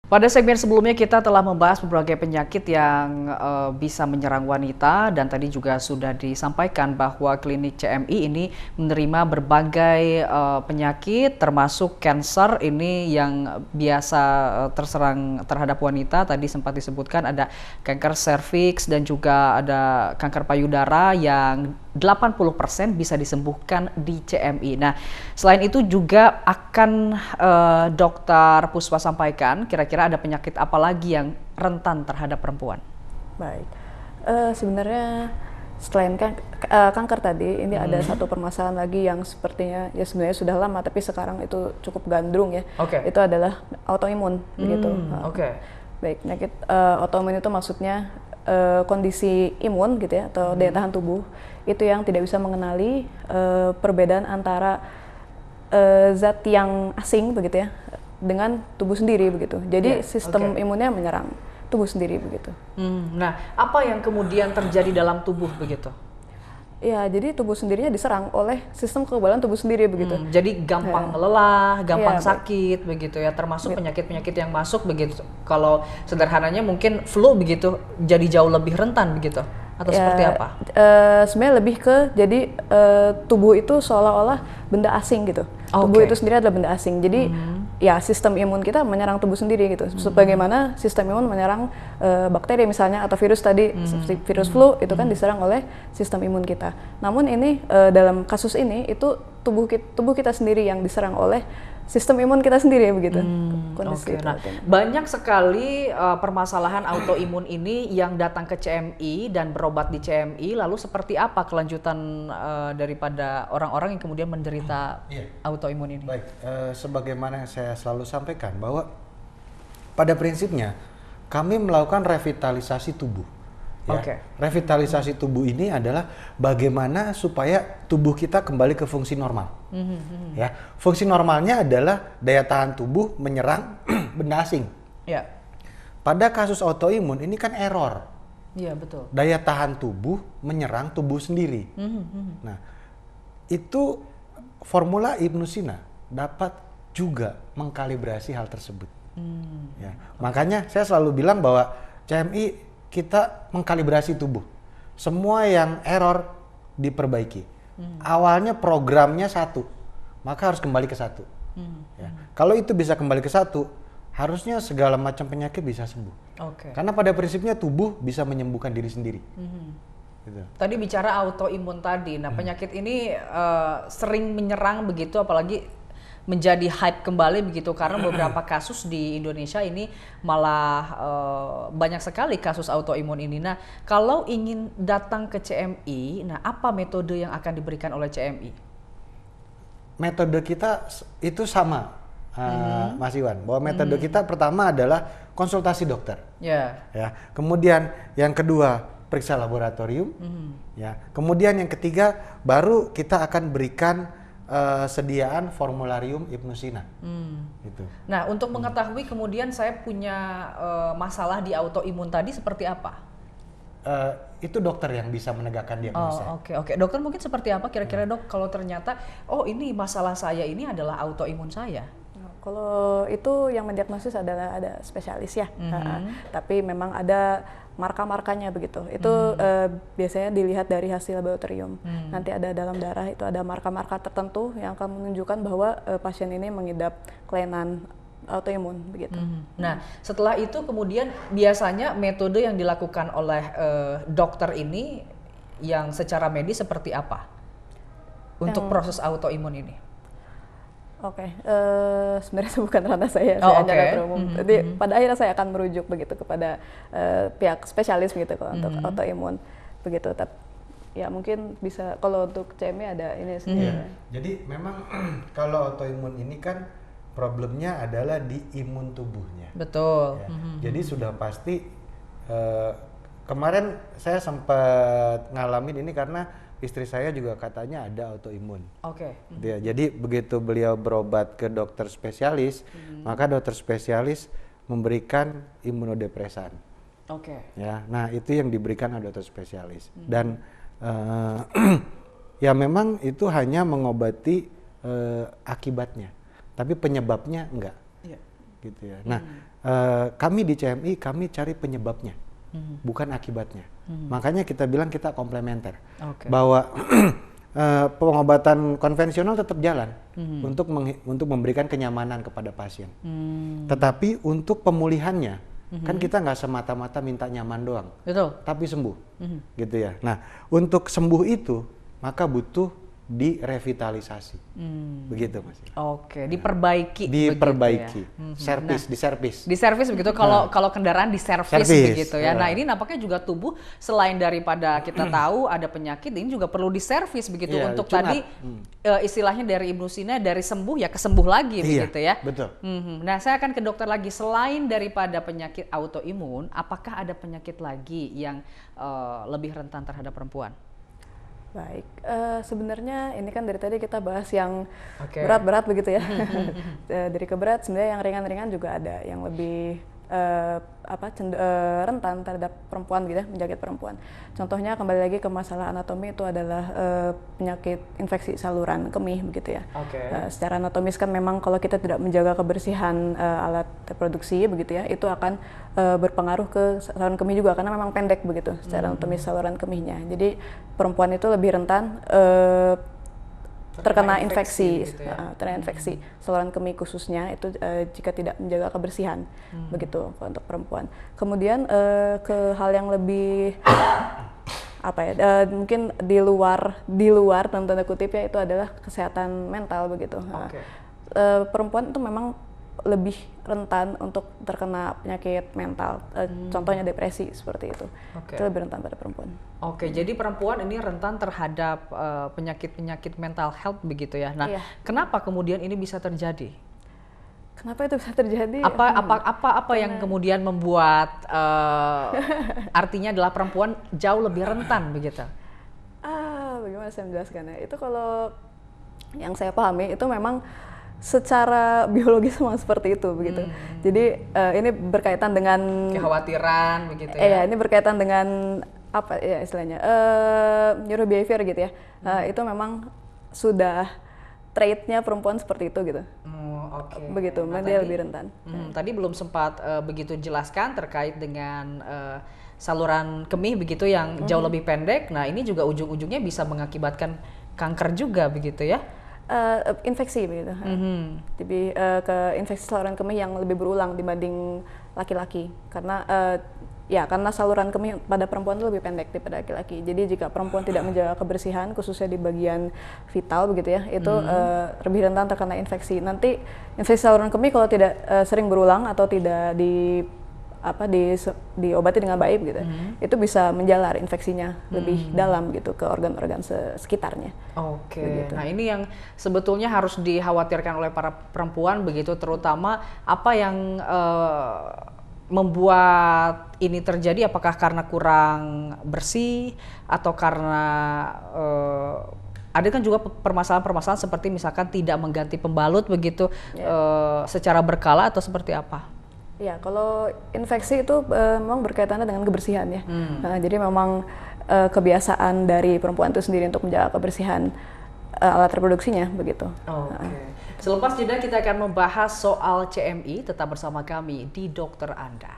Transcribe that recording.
Pada segmen sebelumnya kita telah membahas berbagai penyakit yang bisa menyerang wanita dan tadi juga sudah disampaikan bahwa klinik CMI ini menerima berbagai penyakit termasuk kanker ini yang biasa terserang terhadap wanita. Tadi sempat disebutkan ada kanker serviks dan juga ada kanker payudara yang 80% bisa disembuhkan di CMI. Nah, selain itu juga akan Dokter Puspa sampaikan kira-kira ada penyakit apa lagi yang rentan terhadap perempuan. Baik, sebenarnya selain kanker tadi, ini ada satu permasalahan lagi yang sepertinya ya sebenarnya sudah lama tapi sekarang itu cukup gandrung ya. Itu adalah autoimun begitu. Baik, penyakit autoimun itu maksudnya kondisi imun gitu ya atau daya tahan tubuh itu yang tidak bisa mengenali perbedaan antara zat yang asing begitu ya dengan tubuh sendiri begitu. Jadi sistem imunnya menyerang tubuh sendiri begitu. Nah, apa yang kemudian terjadi dalam tubuh begitu? Ya, jadi tubuh sendirinya diserang oleh sistem kekebalan tubuh sendiri begitu. Jadi gampang lelah, gampang sakit begitu ya, termasuk penyakit-penyakit yang masuk begitu. Kalau sederhananya mungkin flu begitu, jadi jauh lebih rentan begitu. Atau seperti apa? Sebenarnya lebih ke jadi tubuh itu seolah-olah benda asing gitu. Tubuh itu sendiri adalah benda asing. Jadi ya sistem imun kita menyerang tubuh sendiri gitu. Sebagaimana sistem imun menyerang bakteri misalnya atau virus tadi seperti virus flu itu kan diserang oleh sistem imun kita. Namun ini dalam kasus ini itu tubuh kita sendiri yang diserang oleh sistem imun kita sendiri begitu. Nah, banyak sekali permasalahan autoimun ini yang datang ke CMI dan berobat di CMI. Lalu seperti apa kelanjutan daripada orang-orang yang kemudian menderita autoimun ini? Baik, sebagaimana saya selalu sampaikan bahwa pada prinsipnya kami melakukan revitalisasi tubuh. Revitalisasi tubuh ini adalah bagaimana supaya tubuh kita kembali ke fungsi normal. Ya, fungsi normalnya adalah daya tahan tubuh menyerang benda asing. Pada kasus autoimun ini kan error. Iya, betul. Daya tahan tubuh menyerang tubuh sendiri. Nah, itu formula Ibnu Sina dapat juga mengkalibrasi hal tersebut. Ya, makanya saya selalu bilang bahwa CMI kita mengkalibrasi tubuh. Semua yang error diperbaiki. Awalnya programnya satu, maka harus kembali ke satu. Ya. Kalau itu bisa kembali ke satu, harusnya segala macam penyakit bisa sembuh. Karena pada prinsipnya tubuh bisa menyembuhkan diri sendiri. Gitu. Tadi bicara autoimun tadi, nah penyakit ini sering menyerang begitu, apalagi menjadi hype kembali begitu karena beberapa kasus di Indonesia ini malah banyak sekali kasus autoimun ini. Nah, kalau ingin datang ke CMI, nah apa metode yang akan diberikan oleh CMI? Metode kita itu sama, Mas Iwan. Bahwa metode kita pertama adalah konsultasi dokter. Ya. Kemudian yang kedua periksa laboratorium. Ya. Kemudian yang ketiga baru kita akan berikan sediaan formularium Ibnu Sina. Gitu. Nah, untuk mengetahui kemudian saya punya masalah di autoimun tadi seperti apa? Itu dokter yang bisa menegakkan diagnosa. Oke. Dokter mungkin seperti apa kira-kira dok kalau ternyata ini masalah saya ini adalah autoimun saya? Kalau itu yang mendiagnosis adalah ada spesialis ya. Tapi memang ada marka-markanya begitu. Itu biasanya dilihat dari hasil laboratorium. Nanti ada dalam darah itu ada marka-marka tertentu yang akan menunjukkan bahwa pasien ini mengidap kelainan autoimun begitu. Nah, setelah itu kemudian biasanya metode yang dilakukan oleh dokter ini yang secara medis seperti apa untuk proses autoimun ini? Sebenarnya bukan ranah saya hanya dokter umum. Jadi pada akhirnya saya akan merujuk begitu kepada pihak spesialis begitu kalau untuk autoimun begitu. Tapi ya mungkin bisa kalau untuk CMI ada ini sendiri. Jadi memang kalau autoimun ini kan problemnya adalah di imun tubuhnya. Betul. Ya. Jadi sudah pasti kemarin saya sempat ngalamin ini karena istri saya juga katanya ada autoimun. Jadi begitu beliau berobat ke dokter spesialis, maka dokter spesialis memberikan imunodepresan. Ya, nah itu yang diberikan oleh dokter spesialis. Dan ya memang itu hanya mengobati akibatnya, tapi penyebabnya enggak. gitu ya. Nah, kami di CMI kami cari penyebabnya, bukan akibatnya. Makanya kita bilang kita komplementer, bahwa pengobatan konvensional tetap jalan untuk memberikan kenyamanan kepada pasien. Tetapi untuk pemulihannya, kan kita nggak semata-mata minta nyaman doang, tapi sembuh, gitu ya. Nah, untuk sembuh itu maka butuh direvitalisasi, begitu Mas. Diperbaiki. Diperbaiki, ya? diservis begitu. Kalau kendaraan diservis begitu ya. Nah ini nampaknya juga tubuh selain daripada kita tahu ada penyakit, ini juga perlu diservis begitu untuk tadi istilahnya dari Ibnu Sina dari sembuh ya kesembuh lagi begitu ya. Betul. Nah saya akan ke dokter lagi, selain daripada penyakit autoimun, apakah ada penyakit lagi yang lebih rentan terhadap perempuan? Baik, sebenarnya ini kan dari tadi kita bahas yang berat-berat begitu ya. Dari keberat sebenarnya yang ringan-ringan juga ada, yang lebih rentan terhadap perempuan gitu ya, menjangkit perempuan. Contohnya kembali lagi ke masalah anatomi, itu adalah penyakit infeksi saluran kemih begitu ya. Secara anatomis kan memang kalau kita tidak menjaga kebersihan alat reproduksi begitu ya, itu akan berpengaruh ke saluran kemih juga karena memang pendek begitu secara anatomis saluran kemihnya. Jadi perempuan itu lebih rentan terkena infeksi gitu ya. Terkena infeksi saluran kemih khususnya itu jika tidak menjaga kebersihan begitu untuk perempuan. Kemudian ke hal yang lebih mungkin di luar tanda kutip ya, itu adalah kesehatan mental begitu. Perempuan itu memang lebih rentan untuk terkena penyakit mental, contohnya depresi seperti itu. Itu lebih rentan pada perempuan. Jadi perempuan ini rentan terhadap penyakit-penyakit mental health begitu ya. Nah, kenapa kemudian ini bisa terjadi? Kenapa itu bisa terjadi? Apa yang kemudian membuat artinya adalah perempuan jauh lebih rentan begitu? Bagaimana saya menjelaskannya? Itu kalau yang saya pahami itu memang secara biologis memang seperti itu begitu. Jadi ini berkaitan dengan kekhawatiran begitu ya. Iya, ini berkaitan dengan apa ya istilahnya? Neurobehavior gitu ya. Itu memang sudah trait-nya perempuan seperti itu gitu. Begitu, dia lebih rentan. Tadi belum sempat begitu jelaskan terkait dengan saluran kemih begitu yang jauh lebih pendek. Nah, ini juga ujung-ujungnya bisa mengakibatkan kanker juga begitu ya. Infeksi begitu. Jadi ke infeksi saluran kemih yang lebih berulang dibanding laki-laki karena karena saluran kemih pada perempuan itu lebih pendek daripada laki-laki. Jadi jika perempuan tidak menjaga kebersihan khususnya di bagian vital begitu ya, itu lebih rentan terkena infeksi. Nanti infeksi saluran kemih kalau tidak sering berulang atau tidak diobati dengan baik gitu, itu bisa menjalar infeksinya lebih dalam gitu ke organ-organ sekitarnya. Begitu. Nah ini yang sebetulnya harus dikhawatirkan oleh para perempuan begitu, terutama apa yang membuat ini terjadi, apakah karena kurang bersih atau karena ada kan juga permasalahan-permasalahan seperti misalkan tidak mengganti pembalut begitu secara berkala atau seperti apa? Ya, kalau infeksi itu memang berkaitannya dengan kebersihan ya. Jadi memang kebiasaan dari perempuan itu sendiri untuk menjaga kebersihan alat reproduksinya begitu. Selepas jeda kita akan membahas soal CMI, tetap bersama kami di Dokter Anda.